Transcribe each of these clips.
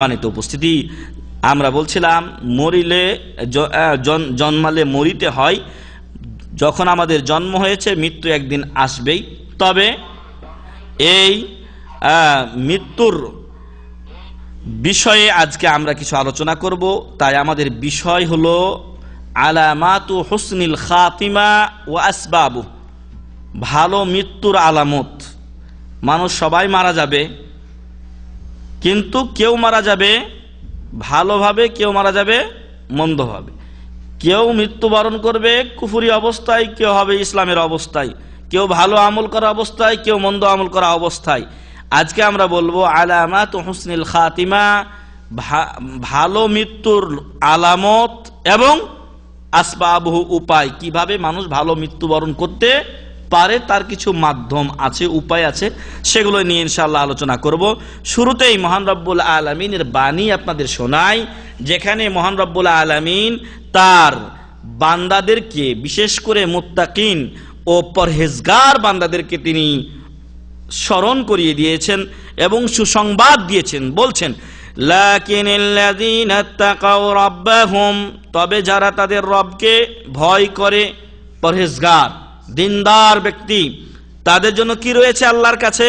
সম্মানিত উপস্থিতি, আমরা বলছিলাম মরিলে জন্মালে মরিতে হয়। যখন আমাদের জন্ম হয়েছে মৃত্যু একদিন আসবেই। তবে এই মৃত্যুর বিষয়ে আজকে আমরা কিছু আলোচনা করব। তাই আমাদের বিষয় হলো আলামাতু হুসনিল খাতিমা ওয়া আসবাবু, ভালো মৃত্যুর আলামত। মানুষ সবাই মারা যাবে, কিন্তু কেউ মারা যাবে ভালোভাবে, কেউ মারা যাবে মন্দভাবে। কেউ মৃত্যুবরণ করবে কুফরি অবস্থায়, কেউ হবে ইসলামের অবস্থায়, কেউ ভালো আমল করা অবস্থায়, কেউ মন্দ আমল করা অবস্থায়। আজকে আমরা বলবো আলামাত হুসনিল খাতিমা, ভালো মৃত্যুর আলামত এবং আসবাবহু, উপায়, কিভাবে মানুষ ভালো মৃত্যুবরণ করতে পারে, তার কিছু মাধ্যম আছে, উপায় আছে, সেগুলো নিয়ে ইনশাআল্লাহ আলোচনা করব। শুরুতেই মহান রব্বুল আলামিনের বাণী আপনাদের শোনাই, যেখানে মহান রব্বুল আলামিন তার বান্দাদেরকে, বিশেষ করে মুত্তাকিন ও পরহেজগার বান্দাদেরকে তিনি স্মরণ করিয়ে দিয়েছেন এবং সুসংবাদ দিয়েছেন। বলছেন লাকিনাল্লাযীনা তাকাউ রাব্বাহুম, তবে যারা তাদের রবকে ভয় করে, পরহেজগার দিনদার ব্যক্তি, তাদের জন্য কি রয়েছে আল্লাহর কাছে?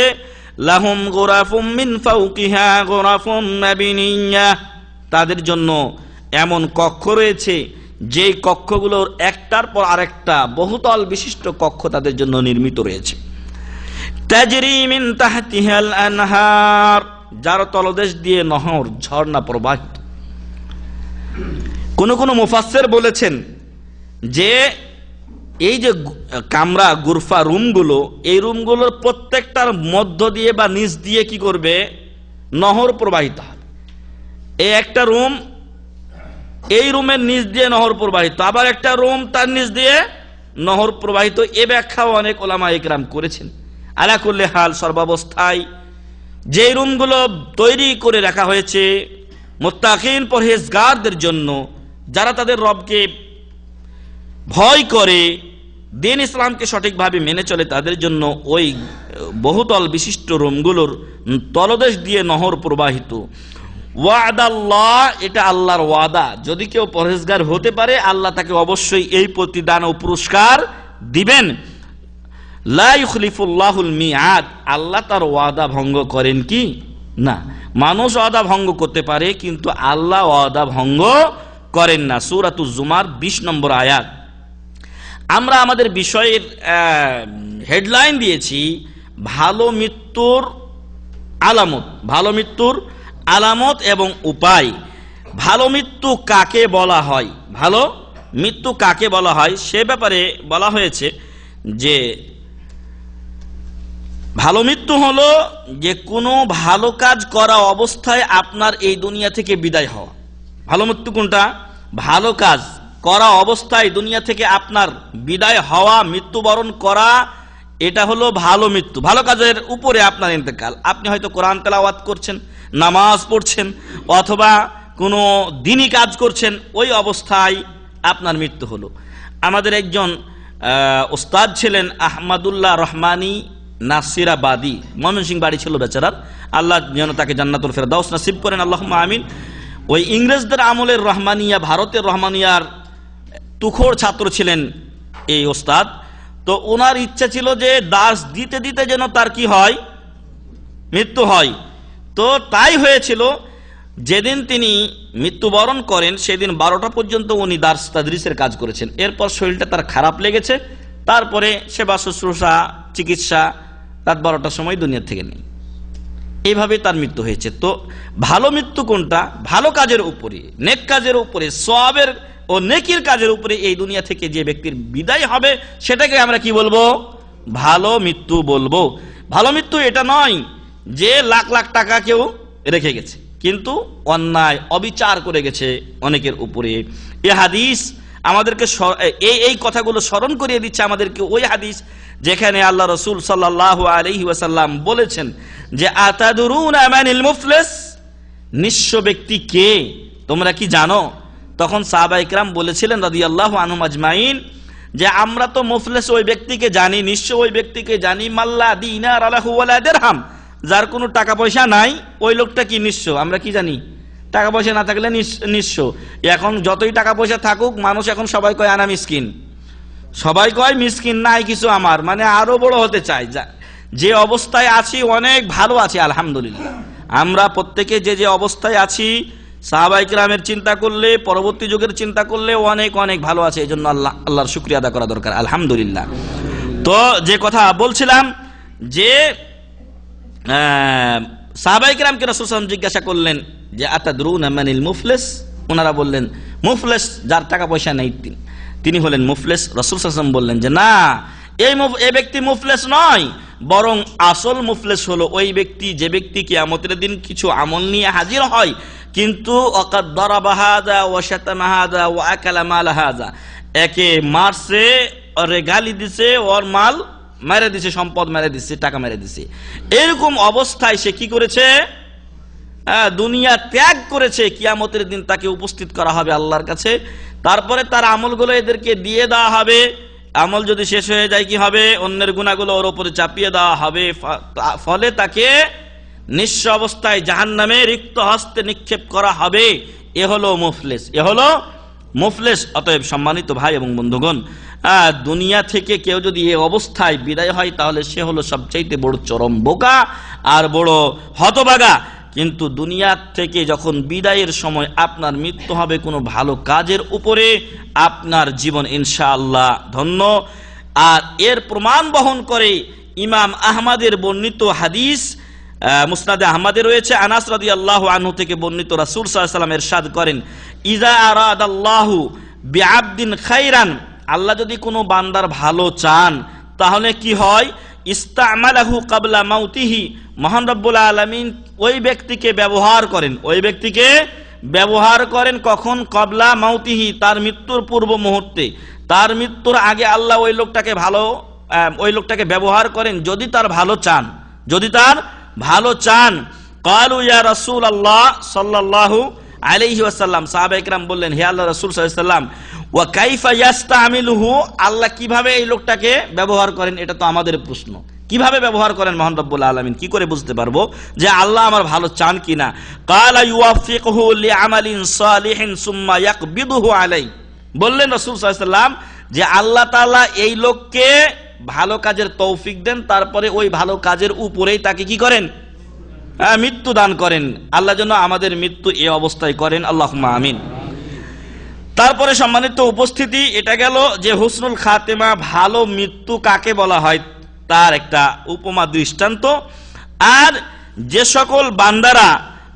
লাহুম গুরাফুম মিন ফাওকিহা গুরাফুম মাবনিয়্যা, তাদের জন্য এমন কক্ষ রয়েছে যেই কক্ষগুলোর একটার পর আরেকটা বহুতল বিশিষ্ট কক্ষ তাদের জন্য নির্মিত রয়েছে। তাজরি মিন তাহতিহাল আনহার, যার তলদেশ দিয়ে নহর, ঝর্ণা প্রবাহিত। কোন কোন মুফাসসির বলেছেন যে এই যে কামরা, গুরফা, রুমগুলো, এই রুমগুলোর প্রত্যেকটার মধ্য দিয়ে বা নিচ দিয়ে কি করবে? নহর প্রবাহিত হবে। এই একটা রুম, এই রুমের নিচ দিয়ে নহর প্রবাহিত, আবার একটা রুম তার নিচ দিয়ে নহর প্রবাহিত। এ ব্যাখ্যাও অনেক ওলামা ইকরাম করেছেন। আলা কুল্লি হাল, সর্বাবস্থায় যে রুমগুলো তৈরি করে রাখা হয়েছে মুত্তাকিন পরহেজগারদের জন্য, যারা তাদের রবকে ভয় করে, দিন ইসলামকে সঠিকভাবে মেনে চলে, তাদের জন্য ওই বহুতল বিশিষ্ট রুমগুলোর তলদেশ দিয়ে নহর প্রবাহিত। ওয়াদাল্লাহ, এটা আল্লাহর ওয়াদা। যদি কেউ পরহেজগার হতে পারে, আল্লাহ তাকে অবশ্যই এই প্রতিদান ও পুরস্কার দিবেন। লা ইউখলিফুল্লাহুল মিআদ, আল্লাহ তার ওয়াদা ভঙ্গ করেন কি না। মানুষ ওয়াদা ভঙ্গ করতে পারে, কিন্তু আল্লাহ ওয়াদা ভঙ্গ করেন না। সূরাতুজ জুমার 20 নম্বর আয়াত। আমরা আমাদের বিষয়ের হেডলাইন দিয়েছি ভালো মৃত্যুর আলামত, ভালো মৃত্যুর আলামত এবং উপায়। ভালো মৃত্যু কাকে বলা হয়, ভালো মৃত্যু কাকে বলা হয়, সে ব্যাপারে বলা হয়েছে যে ভালো মৃত্যু হলো যে কোনো ভালো কাজ করা অবস্থায় আপনার এই দুনিয়া থেকে বিদায় হওয়া। ভালো মৃত্যু কোনটা? ভালো কাজ করা অবস্থায় দুনিয়া থেকে আপনার বিদায় হওয়া, মৃত্যুবরণ করা, এটা হলো ভালো মৃত্যু। ভালো কাজের উপরে আপনার ইন্তেকাল। আপনি হয়তো কোরআন তেলাওয়াত করছেন, নামাজ পড়ছেন, অথবা কোনো দিনী কাজ করছেন, ওই অবস্থায় আপনার মৃত্যু হলো। আমাদের একজন ওস্তাদ ছিলেন আহমদুল্লাহ রহমানী নাসিরাবাদী, ময়মনসিংহ বাড়ি ছিল বেচারার। আল্লাহ যেন তাকে জান্নাতুল ফেরদাউস নসিব করেন, আল্লাহুম্মা আমিন। ওই ইংরেজদের আমলের রহমানিয়া, ভারতের রহমানিয়ার তুখোড় ছাত্র ছিলেন এই ওস্তাদ। তো ওনার ইচ্ছা ছিল যে দাস দিতে দিতে যেন তার কি হয়? মৃত্যু হয়। তো তাই হয়েছিল, যেদিন তিনি মৃত্যুবরণ করেন সেদিন 12টা পর্যন্ত উনি দার্স তাদরিসের কাজ করেছেন। এরপর শরীরটা তার খারাপ লেগেছে, তারপরে সেবা শুশ্রূষা, চিকিৎসা, রাত 12টার সময় দুনিয়া থেকে নেই। এইভাবে তার মৃত্যু হয়েছে। তো ভালো মৃত্যু কোনটা? ভালো কাজের উপরে, নেক কাজের উপরে, সওয়াবের ও নেকির কাজের উপরে এই দুনিয়া থেকে যে ব্যক্তির বিদায় হবে, সেটাকে আমরা কি বলবো? ভালো মৃত্যু বলবো। ভালো মৃত্যু এটা নয় যে লাখ লাখ টাকা কেউ রেখে গেছে, কিন্তু অন্যায় অবিচার করে গেছে অনেকের উপরে। এই হাদিস আমাদেরকে এই কথাগুলো স্মরণ করিয়ে দিচ্ছে আমাদেরকে ওই হাদিস যেখানে আল্লাহ রাসূল সাল্লাল্লাহু আলাইহি ওয়াসাল্লাম বলেছেন যে আতাদুরুনা মানিল মুফলিস, নিঃস্ব ব্যক্তি কে, তোমরা কি জানো? তখন সাহাবায়ে কেরাম বলেছিলেন রাদিয়াল্লাহু আনহুম আজমাইন যে আমরা তো মুফলিস ওই ব্যক্তিকে জানি, নিঃস্ব ওই ব্যক্তিকে জানি, মাল্লা দিনার আলাহু ওয়ালা দিরহাম, যার কোনো টাকা পয়সা নাই, ওই লোকটা কি নিঃস্ব? আমরা কি জানি? টাকা পয়সা না থাকলে নিঃস্ব। এখন যতই টাকা পয়সা থাকুক, মানুষ এখন সবাই কয় আনা মিসকিন, সবাই কয় মিসকিন নাই কিছু আমার, মানে আরো বড় হতে চাই। যে অবস্থায় আছি অনেক ভালো আছি আলহামদুলিল্লাহ। আমরা প্রত্যেকে যে যে অবস্থায় আছি, সাহাবায়ে কেরামের চিন্তা করলে, পরবর্তী যুগের চিন্তা করলে অনেক অনেক ভালো আছে। এই জন্য আল্লাহর শুকরিয়া আদা করা দরকার আলহামদুলিল্লাহ। তো যে কথা বলছিলাম, যে সাহাবায়ে কেরামকে রাসূল সাল্লাল্লাহু আলাইহি ওয়াসাল্লাম জিজ্ঞাসা করলেন যে আতাদরুনা মানিল মুফলিস, ওনারা বললেন মুফলিস যার টাকা পয়সা নেই তিনি হলেন মুফলিস। রাসূল সাল্লাল্লাহু আলাইহি ওয়াসাল্লাম বললেন যে না, এই ব্যক্তি মুফলিস নয়, বরং আসল মুফলিস হলো ওই ব্যক্তি যে ব্যক্তি কিয়ামতের দিন কিছু আমল নিয়ে হাজির হয়, কিন্তু ওয়াকাদ দারাবা হাযা ওয়া শাতামা হাযা ওয়া আকালা মাল হাযা, একে মারছে, ওরে গালি দিছে, ওর মাল মেরে দিছে, সম্পদ মেরে দিছে, টাকা মেরে দিছে। এরকম অবস্থায় সে কি করেছে? দুনিয়া ত্যাগ করেছে। কিয়ামতের দিন তাকে উপস্থিত করা হবে আল্লাহর কাছে, তারপরে তার আমলগুলো এদেরকে দিয়ে দেওয়া হবে। আমল যদি শেষ হয়ে যায় কি হবে? অন্যের গুনাহগুলো ওর উপরে চাপিয়ে দেওয়া হবে, ফলে তাকে নিঃস্ব অবস্থায় জাহান্নামে রিক্ত হস্তে নিক্ষেপ করা হবে। এ হলো মুফলিস, এ হলো মুফলিস। অতএব সম্মানিত ভাই এবং বন্ধুগণ, দুনিয়া থেকে কেউ যদি এই অবস্থায় বিদায় হয় তাহলে সে হলো সবচাইতে বড় চরম বোকা আর বড় হতভাগা। কিন্তু দুনিয়া থেকে যখন বিদায়ের সময় আপনার মৃত্যু হবে কোনো ভালো কাজের উপরে, আপনার জীবন ইনশাআল্লাহ ধন্য। আর এর প্রমাণ বহন করে ইমাম আহমদের বর্ণিত হাদিস, মুসনাদে আহমদে রয়েছে, আনাস রাদিয়াল্লাহু আনহু থেকে বর্ণিত, রাসূল সাল্লাল্লাহু আলাইহি ওয়াসাল্লাম ইরশাদ করেন, ইযা আরাদাল্লাহু বিআবদিন খাইরান, আল্লাহ যদি কোনো বান্দার ভালো চান তাহলে কি হয়? ইস্তামালাহু ক্বাবলা মাউতিহি, মহান রব্বুল আলামিন ওই ব্যক্তিকে ব্যবহার করেন, ওই ব্যক্তিকে ব্যবহার করেন কখন? ক্বাবলা মাউতিহি, তার মৃত্যুর পূর্ব মুহূর্তে, তার মৃত্যুর আগে আল্লাহ ওই লোকটাকে ব্যবহার করেন যদি তার ভালো চান, যদি তার ভালো চান। ক্বালু ইয়া রাসূলুল্লাহ সাল্লাল্লাহু আলাইহি ওয়াসাল্লাম, সাহাবায়ে কেরাম বললেন, হে আল্লাহর রাসূল সাল্লাল্লাহু আলাইহি ওয়াসাল্লাম, ওয়া কাইফা ইস্তামিলুহু, আল্লাহ কিভাবে এই লোকটাকে ব্যবহার করেন? এটা তো আমাদের প্রশ্ন, কিভাবে ব্যবহার করেন মহান রব্বুল আলামিন? কি করে বুঝতে পারবো যে আল্লাহ আমার ভালো চান কিনা? ক্বালা ইউওয়াফিকুহু লিআমালিন সালিহিন সুম্মা ইয়াকবিদুহু আলাই, বললেন রাসূল সাল্লাল্লাহু আলাইহি ওয়াসাল্লাম যে আল্লাহ তাআলা এই লোককে ভালো কাজের তৌফিক দেন, তারপরে ওই ভালো কাজের উপরেই তাকে কি করেন? মৃত্যু দান করেন। আল্লাহ যেন আমাদের মৃত্যু এই অবস্থায় করেন, আল্লাহুম্মা আমিন। তারপরে সম্মানিত উপস্থিতি, এটা গেল যে হুসনুল খাতেমা, ভালো মৃত্যু কাকে বলা হয় তার একটা উপমা দৃষ্টান্ত। আর যে সকল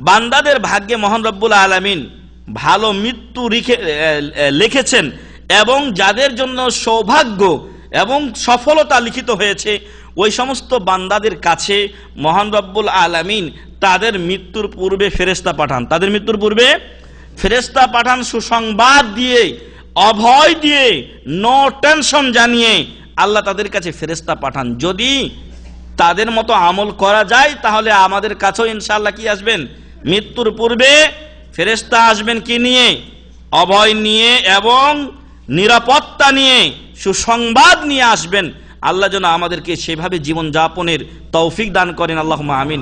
বান্দাদের ভাগ্যে মহান রব্বুল আলামিন ভালো মৃত্যু লিখেছেন এবং যাদের জন্য সৌভাগ্য এবং সফলতা লিখিত হয়েছে, ওই সমস্ত বান্দাদের কাছে মহান রব্বুল আলামিন তাদের মৃত্যুর পূর্বে ফেরেশতা পাঠান, তাদের মৃত্যুর পূর্বে ফেরেশতা পাঠান, সুসংবাদ দিয়ে, অভয় দিয়ে, নো টেনশন জানিয়ে আল্লাহ তাদের কাছে ফেরেশতা পাঠান। যদি তাদের মতো আমল করা যায় তাহলে আমাদের কাছেও ইনশাআল্লাহ কি আসবেন? মৃত্যুর পূর্বে ফেরেশতা আসবেন কি নিয়ে? অভয় নিয়ে এবং নিরাপত্তা নিয়ে, সুসংবাদ নিয়ে আসবেন। আল্লাহ যেন আমাদেরকে সেভাবে জীবন যাপনের তৌফিক দান করেন, আল্লাহুম্মা আমিন।